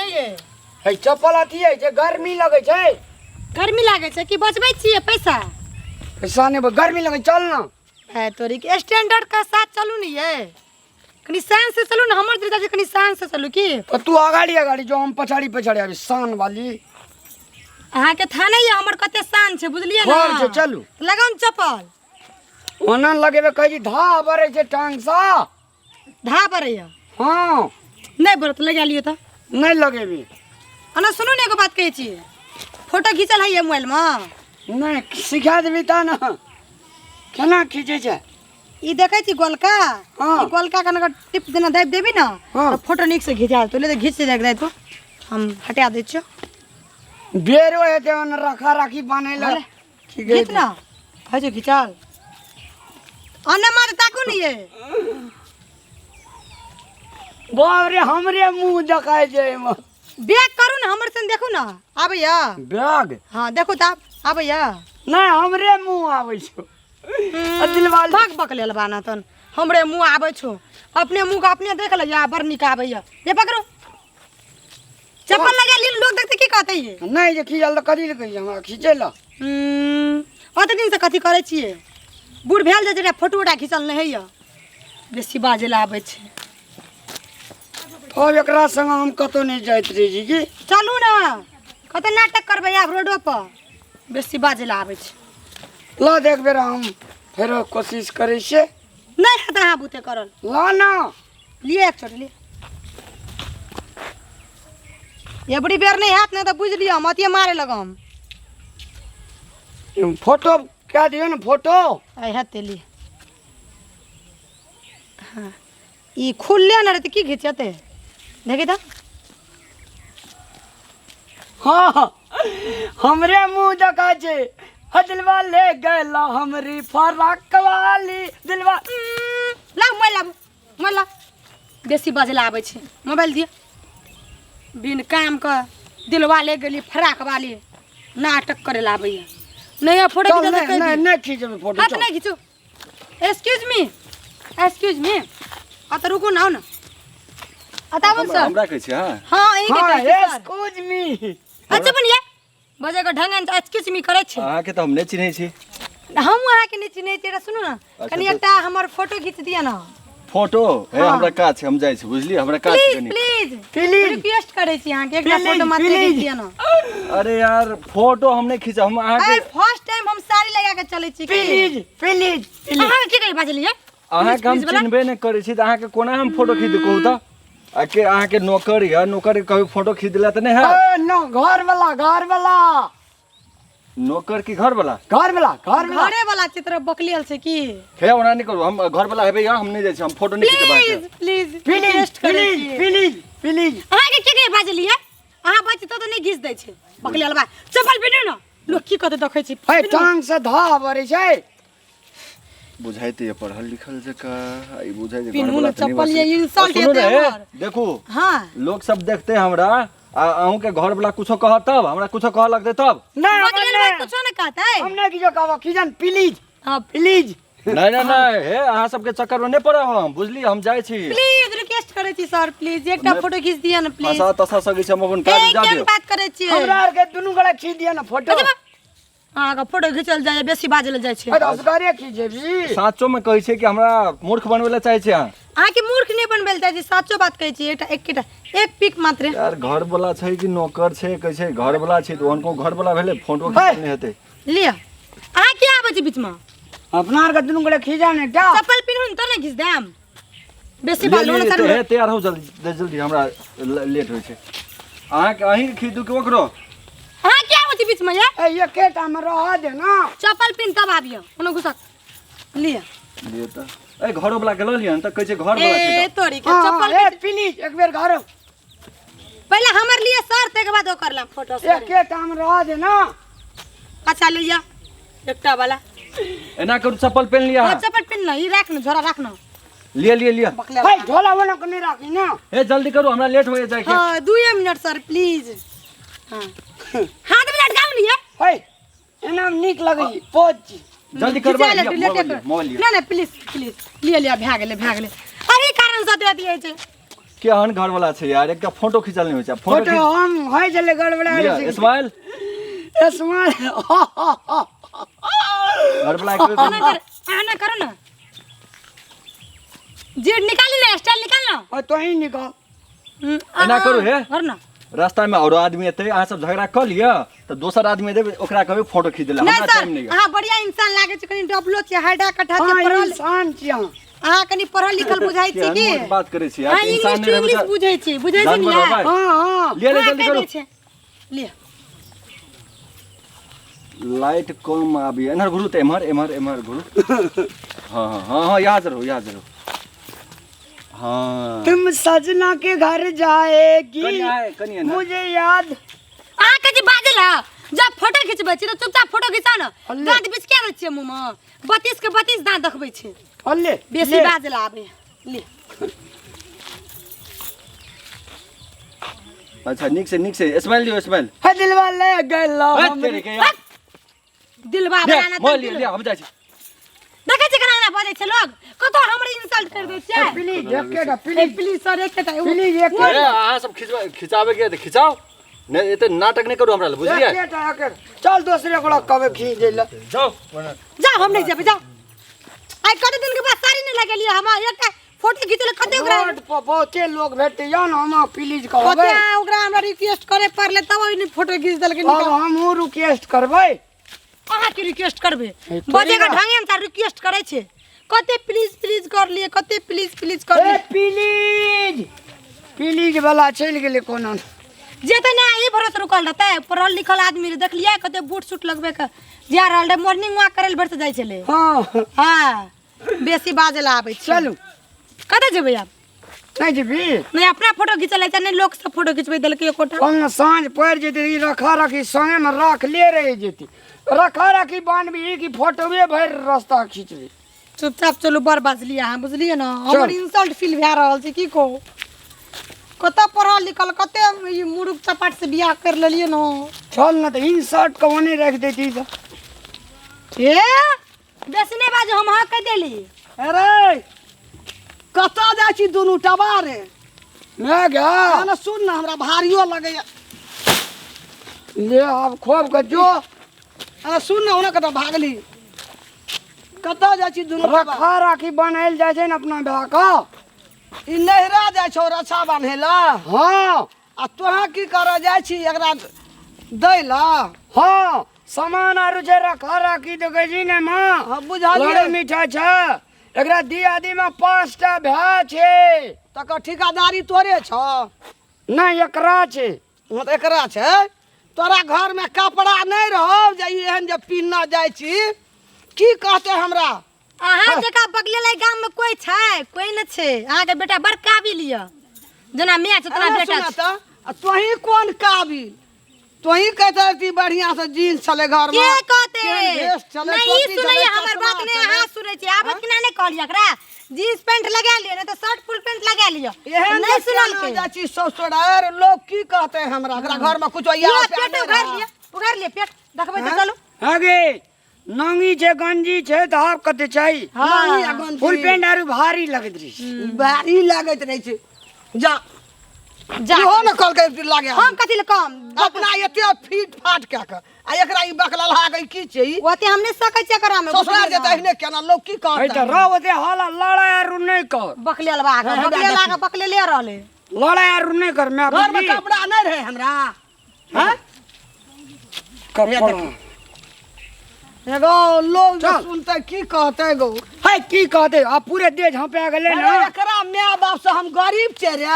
नहीं है है चप्पल अथी है जे गर्मी लगे छै। गर्मी लागे छै कि बचबै छियै पैसा? पैसा नहीं गर्मी लगे चल ना। है तोरी के स्टैंडर्ड का साथ चलू नहीं है, कनी शान से चलू ना। हमर दिल कनी शान से चलू की। तो तू आगाड़ी जो हम पछाड़ी आबी शान वाली। अहाँ के थाने ये हमर कते शान छै बुझलिए ना। घर से चलू लगाउन चप्पल ओना लगेबे कही धा बरे छै टांग सा। धा बरैया हां नहीं बरत लगा लियो त नहीं लगेबी। अना सुनू ने एगो बात कहै छी, फोटो खींचल है ये मोबाइल में? नहीं सिखा देबी ता ना केना खींचे छै। ई देखै छी गोलका, हाँ। ई गोलका कनक टिप देना दाब देबी ना हाँ। तो फोटो नीक से खिंचा तो ले तो घिच देख दे तो हम हटा दै छियो। बेरो हेते ओन रखा राखी बनेला खींच ना है जो खिंचाल अने मार ताकू नहीं है। बाप रे हमरे मुंह देखाय छै एमे। बैग करू ना हमर सन देखू ना आबैया। बैग हां देखू त आबैया। नहीं हमरे मुंह आबै छौ। दिलवाल भाग बक लेल बाना तन हमरे मुंह आबै छौ। अपने मुंह का अपने देख ले या बड़ निक आबैया। ये पकड़ो चप्पल लगा ली लोग देखते की कहते ये। नहीं जे खींचल त कथी ले कही हमरा खींचे ला। ओते दिन से कथी करे छिए? बूढ़ भेल जे फोटो उठा खींचल नहीं है बेसी बाजे ला आबै छै। अब एकरा संग हम कतो नहीं जाइत रही जी की। चलू ना कते नाटक करबै आब रोडो पर बेसी बाजे ला आबै छै। ला देख बेरा हम फेरो कोशिश करे छे। नहीं है तहाँ बुते करल ला ना लिए एक छोट लिए ये बड़ी बेर नहीं हाथ ना तो बुझ लियो मतिए मारे लगम। फोटो क्या दियो ना फोटो। आई हते लिए हां ई खुलले ना रे त की घिचते देखि त। हाँ हमरे मुंह देखा छे। दिलवा ले गला हमरी फराक वाली दिलवा। ला मोबाइल ला बेसी बाजे ला आबै छै। मोबाइल दिए बिन काम का दिलवा ले गेली फराक वाली नाटक करे ला आबैया। नहीं फोटो चल खींच दे नहीं नहीं खींचबे फोटो हाथ चल। नहीं खींचो। एक्सक्यूज मी अत रुको ना ना अतावन सर हमरा कहै छै। हां हां ई के हाँ कहै छै सर। Excuse me. अच्छा बनिए बजे का ढंग से एक्सक्यूज मी करे छै। अहाँ के त हम नहीं चिन्है छी। हम वहां के नहीं चिन्है छी। सुनु ना कनी तो- एकटा हमर फोटो खींच दिया ना फोटो है हाँ। हमरा काज छै हम जाय छी बुझली हमरा काज छै प्लीज कनी। प्लीज रिक्वेस्ट करे छी अहाँ के एकटा Please, फोटो मात्र please। खींच दिया ना। अरे यार फोटो हम नहीं खींचा हम अहाँ अरे के फर्स्ट टाइम हम साड़ी लगा के चले छी। प्लीज प्लीज अहाँ के कहि बाजलिए अहाँ के हम चिन्हबे नहीं करे छी त अहाँ के कोना हम फोटो खींच कहू त आके अहाँ के नौकर या नौकर के कभी फोटो खींच दिला त नहीं है। नो घर वाला नौकर की घर वाला घरे वाला चित्र बकलियल छै की। हे ओना नहीं करू हम घर वाला हेबे या हम नहीं जाय छी हम फोटो नहीं खींचबा प्लीज रिक्वेस्ट करे छी। प्लीज अहाँ के कहि बाजलिए अहाँ बात तो नहीं घिस दै छै बकलियल बा। चप्पल पिनु ना लोग की कहते देखै छी। है टांग से धा बरे छै। बुझाइते ये पढ़ल लिखल जका आई बुझाइ जे घर पिन्हू वाला ना त नहीं चप्पल ये बस। इंसल्ट सुनू देते ने हमर। देखू हां लोग सब देखते हमरा अहूँ के घर वाला कुछो कह तब हमरा कुछो कह लगते तब नहीं बकलियल बा कुछ ना कहतै। हमने की जो कहवा खींचन प्लीज। हां प्लीज नहीं हे अहाँ सबके चक्कर में नहीं पड़े हम बुझली हम जाय छी। प्लीज रिक्वेस्ट करे छी सर प्लीज एकटा फोटो खींच दिया ना प्लीज। फसा तसा सके छै हम अपन काज जा केन दियो। बात करे छी हमरा आर के दुनू गला खींच दिया ना फोटो। अहाँ का फोटो खींचल जाय बेसी बाजल जाय छै। अरे असगरे खींचेबी। साचो में कहै छै कि हमरा मूर्ख बनवेला चाहे छै अहाँ। अहाँ के मूर्ख नहीं बनबेल चाहे छी साचो बात कहै छी। एक पिक मात्र यार घर वाला छै कि नौकर छै कहै छै घर वाला छै तो उनको घर वाला भेले फोटो खींच नहीं हेते। लिया अहाँ के आबै छी बीच में अपना आर के दुनू गला खींचा ने क्या। चप्पल पिन्हू त नहीं घिस देम बेसी बालो ना तो कर। हे तैयार हो जल्दी हमरा लेट होय छै। अहाँ के अहीं खींचू के ओकरो अहाँ के आबै छी बीच में ये ये केटा में रह दे ना। चप्पल पिन तब आबियो कोनो घुसक लिया। लिए त ए घर वाला के ल लियन त कहै छै घर वाला ए छै। तोरी के हाँ, चप्पल ए प्लीज एक बेर घर पहले हमर लिए सर ते के बाद ओ करला फोटो ये केटा में रह दे ना। अच्छा लिया एकटा वाला एना करू चप्पल पहन लिया और चप्पल पिन ना ई राख ना झोरा राख ना लिया बकला। भाई झोला वोला को नहीं राखी ना। ए जल्दी करू हमरा लेट हो जाए के। हां 2 मिनट सर प्लीज। हां हाथ में लटकाओ नहीं है है एना निक लगई पोज। जल्दी करबा मोबाइल लिया ना प्लीज लिया भाग गेले अरे कारण से दे दिए छै केहन घर वाला छै यार, एकटा फोटो खिंचल नहीं होइ छै। फोटो हम है चले गड़बड़ा लिया, इस्माइल इसमें घर वाला आना करो ना, जेड निकाली ना, स्टाइल निकाल ना। और तो ही निकाल एना करू हे, कर ना। रास्ता में औरो आदमी एतै, अहाँ सब झगड़ा क लिया त दोसर आदमी देबै, ओकरा कहबै फोटो खींच देला। नहीं हमरा सर, टाइम नहीं है। अहाँ बढ़िया इंसान लागे छै, कनी डबलो छै, हाइडा कठा छै, हाँ पढ़ल, इंसान छिया अहाँ कनी पढ़ल लिखल बुझाइ छी केहन की? मोट बात करै छी यार, हाँ इंसान इंग्लिश नहीं रहबै इंग्लिश त बुझै छी, बुझै छी जानवर ने। रहबै। हाँ हाँ लिया ले जल्दी करो। लिया लाइट कम आबी, एनहर घुरू त एमहर एमहर एमहर घुरू। हाँ हाँ हाँ हाँ, यहाँ जरूर यहाँ जरूर। हाँ तुम सजना के घर जाएगी कनिया ना। मुझे याद अहाँ के जे बाजल ह, जब फोटो खिचबै छी त चुपचाप फोटो खिचा न। अल्ले। दांत बिछ के रहै छियै मुंह में, 32 के 32 दांत देखबै छी, अल्ले बेसी बाजल आबे। ले अच्छा निक से इस्माइल लियो, इस्माइल है दिलवा ले गला हट तेरे के यार। दिलवा ले बनाना मोल त लिया लिया, हम जाइ छी। देखै छी केना बाजै छै लोग, कतो हमरे इंसल्ट कर दै छै। प्लीज एकेटा प्लीज प्लीज सर एकटा प्लीज अरे अहाँ सब खिचाबे के त खिचाओ, नहीं एते नाटक नहीं करू हमरा ले, बुझलियै? एकेटा एकेटा चल दूसरे को कबे खींच देला जाओ जाओ, हम नहीं जेबै, जाओ। आइ कते दिन के बाद साड़ी नहीं लगेलिए, हम एकटा फोटो खींचले कते ओकरा रोड पर बहुते लोग भेटते या ना, हम प्लीज कते कहबै ओकरा हमरा रिक्वेस्ट करे पड़ले तब ओइ फोटो खींच देलकै। अब हम रिक्वेस्ट करबै। अहाँ के रिक्वेस्ट करबे, ए, थोड़ी बजे के ना। ढंगे में रिक्वेस्ट करे छै, कते प्लीज प्लीज कर लिए, कते प्लीज प्लीज कर ए लिए। प्लीज प्लीज वाला चल गेले कोनो जेते ना ई भरोसे रुकल रहते, पढ़ल लिखल आदमी रे, देखलिए कते बूट सूट लगबे के जा रहल रे, मॉर्निंग वॉक करे ले भर से जाय छले। हाँ हां बेसी बाजल आबै छै। चलू कते जेबै आब? नहीं जेबी नहीं अपना फोटो खिंचले छै, नहीं लोग से फोटो खिंचबै देलकै एकोटा। हम साँझ पड़ जेते ई रखा रखी संगे में रख ले रह जेती, रखा रखी बांधबी की फोटोवे भर रास्ता खींचबी। चुपचाप चलू, बड़ बाजलिए अहाँ, बुझलिए ना, हमर इंसल्ट फील भए रहल छै, की कहू। कते पढ़ल लिखल, कते ई मुरुख चपाट से बियाह कर लेलिए ना। चल ना तो इंसर्ट को नहीं रख देती तो। ए बेसी नहीं बाजू, हम हाँ कह देली। अरे कतऽ जाइ छी दुनू टबारे? मैं गया ना सुन ना, हमरा भारियो लगैया। ले अब खोब के जो अरे सुन ना, ओना कतऽ भागली? कतऽ जाइ छी दुनू टबा? रखा राखी बनायल जाय छै न अपना भाई का। ई नहिरा जाइ छौ रक्षा बान्हे ला, हाँ आ तोहाँ की करऽ जाइ छी एकरा दै ला? हाँ सामान आरु छै रखा राखी तो कह जी ने माँ हाँ, बुझलियै। बड़ी मीठा छै, एकरा दियादी में 5टा भाई छै। तकर ठिकादारी तोरे छौ? नहीं एकरा छै। हाँ, तऽ एकरा छै। तोरा घर में कपड़ा नहीं रहो जे एहन जे पीना जाइ छी, की कहते हमरा? अहाँ जका बगले लाई गांव में कोई छै? कोई न छै। अहाँ के बेटा बड़का भी लिया, जना मैच उतना अरे बेटा सुना छै। तऽ, आ तोही कोन काबिल? तोही कहते रही बढ़िया से जीन्स चले घर में, के कहते? केहन भेष चले, नहीं टोपी सुनै चले, हमर चश्मा बात नहीं, चले। अहाँ सुनै छी। आब किना नहीं कहलिए एकरा जींस पैंट लगा लियो, नहीं तो शर्ट फुल पैंट लगा लियो। एहन नहीं सुनल के जाइ छी ससुरार, लोग की कहते हमरा? एकरा घर में कुछ यो या पेट उघार लियो पेट देखबै त चलू। आगे नंगी छै गंजी छै तो आप कते चाहिए। नहीं अगन फुल पैंट आरु भारी लगत रही। भारी लागत रहे छै। जा जा इहो न कल के लागे हम कथि ले कम अपना एते फीट फाट के आ एकरा ई बकला लागे की छै ई? ओते हम नहीं सकै छी एकरा में। ससुरार जे तहने केना लोग की है कहते? तो रहो दे हाला लड़ाई आरु नहीं कर, बकले लबा के बकले लागे बकले ले रहले। लड़ाई आरु नहीं कर। मैं घर में बुझली कपड़ा नहीं रहे हमरा? हैं? कपड़ा एगो लोग जे चल। सुनते की कहते गो? है की कहते आप पूरे देह झांपे गेले ना। अरे एकरा माय बाप से हम गरीब छै रे,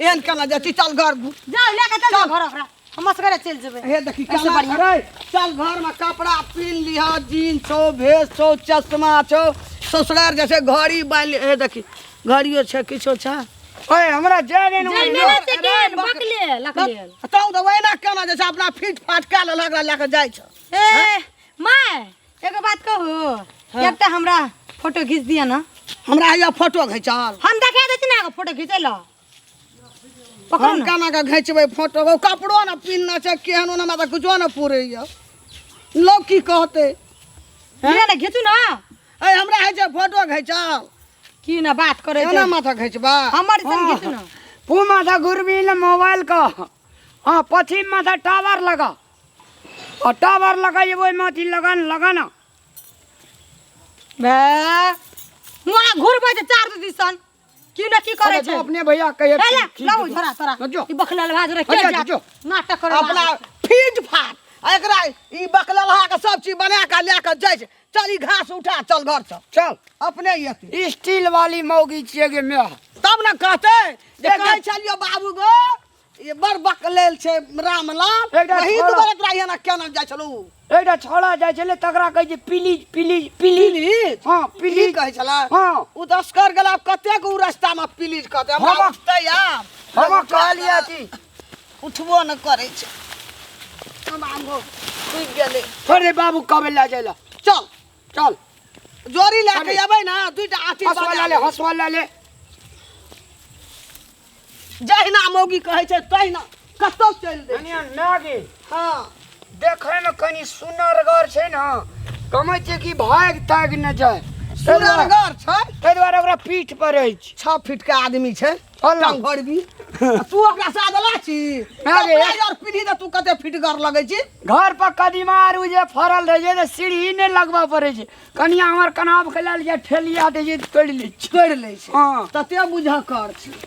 एहन केना जति चल घर जा लेके चल घर ओकरा, हम असगरे चल जेबै। हे देखी ऐसे केना बढ़िया। करे। चल घर में कपड़ा पीन लिहा, जीन्स हो, भेष हो, चश्मा छो, ससुरार जैसे घड़ी बांध हे देखी घड़ियो छै, किछो छै। ओए हमरा जाने न जल बोलियो। मेरे से गेल बकले लकले। तौ तो वैना केना जैसे अपना फीट फाट के लगला लेके जाइ छ। ए माय एगो बात कहू, एकटा हमरा फोटो खींच दिया ना। हमरा या फोटो घिचाल हम देखा दै छी ना एगो फोटो खींचे ला। पकड़ो हम ना केना के घिचबै फोटो? वो कपड़ो न पीनना छै, केहन ओना में कुछो न पूरैया। लोग की कहते? ले ना खींचू ना। ए हमरा है जे फोटो घिचाल की ना बात करे केना माथा घिचबा? हमर संग खींचू ना। पूमा था गुरबीन मोबाइल का हाँ पश्चिम में था टावर लगा और टावर लगा ये वही माथी लगाना बे मोरा घुरबै त चार दिसन की न की करे अरे छै तो अपने भैया कहे हे ले लाउ झोरा तोरा जो। ई बखला भाज रे अच्छा, के जो। जा नाटक करे अपना फीज फाट आ एकरा ई बकललहा के सब चीज बना के ले के जाय छै चल ई घास उठा चल घर से चल अपने ये स्टील वाली मौगी छिए गे मैं तब न कहते जे एक- कहै छलियो बाबू गो ये बड़ बकलेल छै रामलाल एकटा वही छोड़ा। तो बोलत रहिए ना केना जाय छलू एटा छोड़ा जाय छले तकरा कहै छै प्लीज प्लीज प्लीज प्लीज हाँ प्लीज प्लीज कहै छला हाँ उ दस्कर गेला कते को रास्ता में प्लीज कहते हमरा हम- उठते यार हम कहलिए कि उठबो न करे छै हम आंगो टूट गेले थोड़े बाबू कबे ला जाइला चल चल जोरी लेके अबै ना दुइटा आठी हंसवा ले जहिना मौगी कहै छै तहिना कतौ चल दे कनिया नागे हां देखे में कनी सुनरगर छै ना कमै छै कि भाग ताग न जाय सुरनगर छै ताहि दुआरे ओकरा पीठ पर रहै छै 6 फीट के आदमी छै अल्लाह। टांग भरबी तू ओकरा साथ ला छी आगे। यार पीढ़ी त तू कते फिटगर लगै छी घर पर कदीमा आरू जे फरल रहे छै तऽ सीढ़ी नहि लगबऽ पड़ै छै कनिया हमर कनाब खेलायल जे ठेलिया दे छै तोड़ि लै छै तोड़ ले छै हाँ तते बुझा कर छी